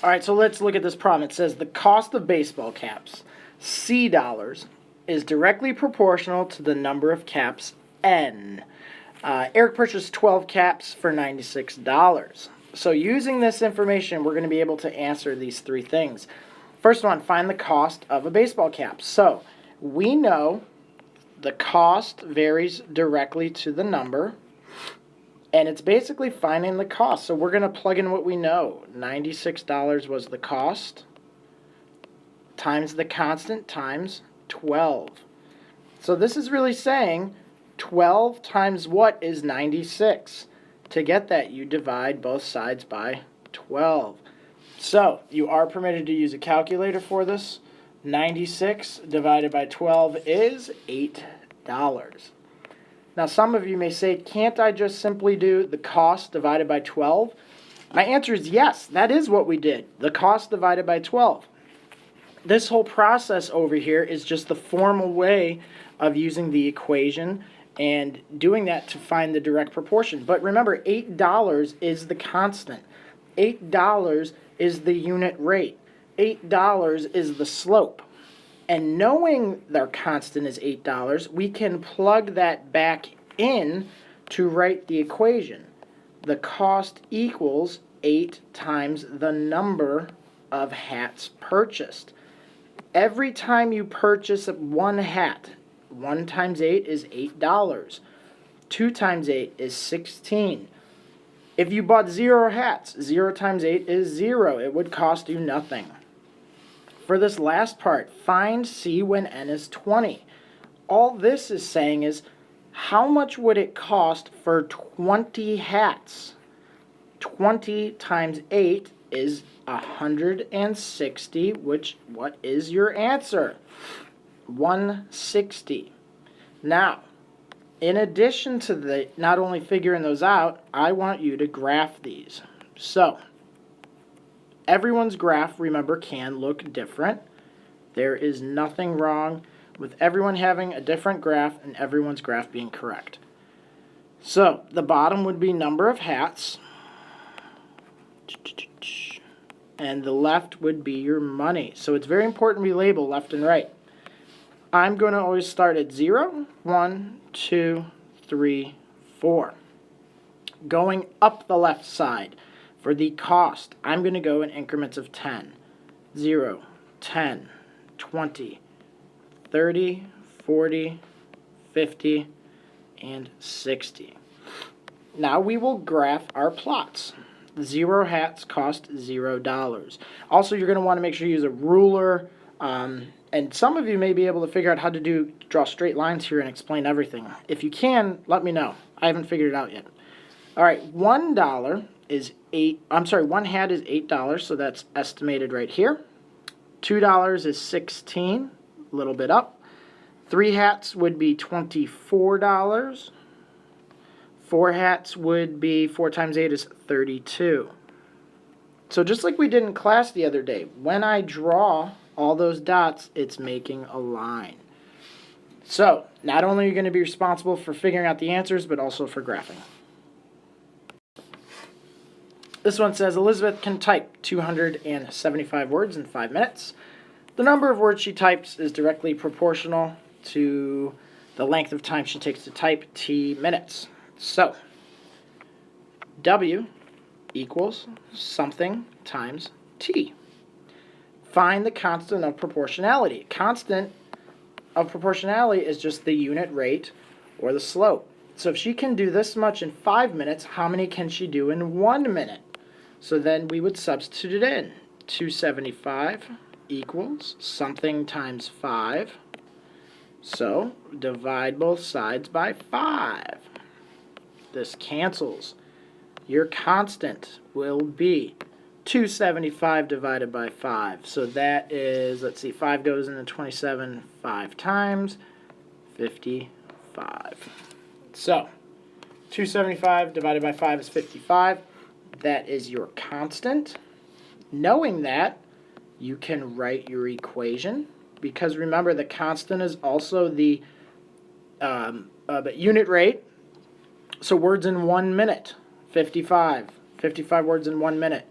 All right, so let's look at this problem. It says the cost of baseball caps, C dollars, is directly proportional to the number of caps, N. Eric purchased 12 caps for $96. So using this information, we're going to be able to answer these three things. First one, find the cost of a baseball cap. So we know the cost varies directly to the number, and it's basically finding the cost. So we're going to plug in what we know. $96 was the cost times the constant times 12. So this is really saying 12 times what is 96? To get that, you divide both sides by 12. So you are permitted to use a calculator for this. 96 divided by 12 is $8. Now some of you may say, can't I just simply do the cost divided by 12? My answer is yes, that is what we did. The cost divided by 12. This whole process over here is just the formal way of using the equation and doing that to find the direct proportion. But remember, $8 is the constant. $8 is the unit rate. $8 is the slope. And knowing their constant is $8, we can plug that back in to write the equation. The cost equals 8 times the number of hats purchased. Every time you purchase one hat, 1 times 8 is $8. 2 times 8 is 16. If you bought 0 hats, 0 times 8 is 0. It would cost you nothing. For this last part, find C when n is 20. All this is saying is, how much would it cost for 20 hats? 20 times 8 is 160, what is your answer? 160. Now, in addition to not only figuring those out, I want you to graph these. So, everyone's graph, remember, can look different. There is nothing wrong with everyone having a different graph and everyone's graph being correct. So, the bottom would be number of hats, and the left would be your money. So it's very important we label left and right. I'm going to always start at 0, 1, 2, 3, 4. Going up the left side, for the cost, I'm going to go in increments of 10. 0, 10, 20, 30, 40, 50, and 60. Now we will graph our plots. 0 hats cost $0. Also, you're going to want to make sure you use a ruler. And some of you may be able to figure out how to draw straight lines here and explain everything. If you can, let me know. I haven't figured it out yet. All right, $1 is one hat is $8, so that's estimated right here. $2 is 16, a little bit up. 3 hats would be $24. 4 hats would be 4 times 8 is 32. So just like we did in class the other day, when I draw all those dots, it's making a line. So not only are you going to be responsible for figuring out the answers, but also for graphing. This one says Elizabeth can type 275 words in 5 minutes. The number of words she types is directly proportional to the length of time she takes to type, T minutes. So, W equals something times T. Find the constant of proportionality. Constant of proportionality is just the unit rate or the slope. So if she can do this much in 5 minutes, how many can she do in 1 minute? So then we would substitute it in. 275 equals something times 5. So divide both sides by 5. This cancels. Your constant will be 275 divided by 5. So that is, let's see, 5 goes into 27 5 times, 55. So 275 divided by 5 is 55. That is your constant. Knowing that, you can write your equation, because remember the constant is also the unit rate. So words in 1 minute, 55. 55 words in 1 minute.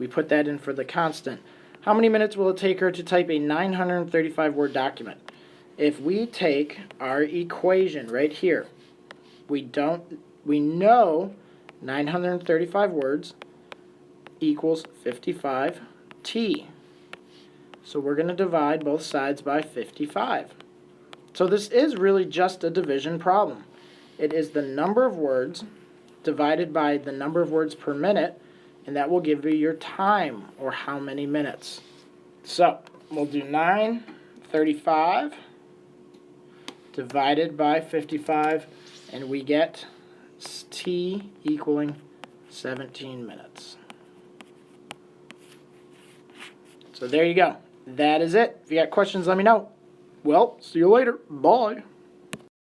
We put that in for the constant. How many minutes will it take her to type a 935-word document? If we take our equation right here, we know 935 words equals 55t. So we're going to divide both sides by 55. So this is really just a division problem. It is the number of words divided by the number of words per minute, and that will give you your time, or how many minutes. So we'll do 935 divided by 55, and we get t equaling 17 minutes. So there you go. That is it. If you got questions, let me know. Well, see you later. Bye.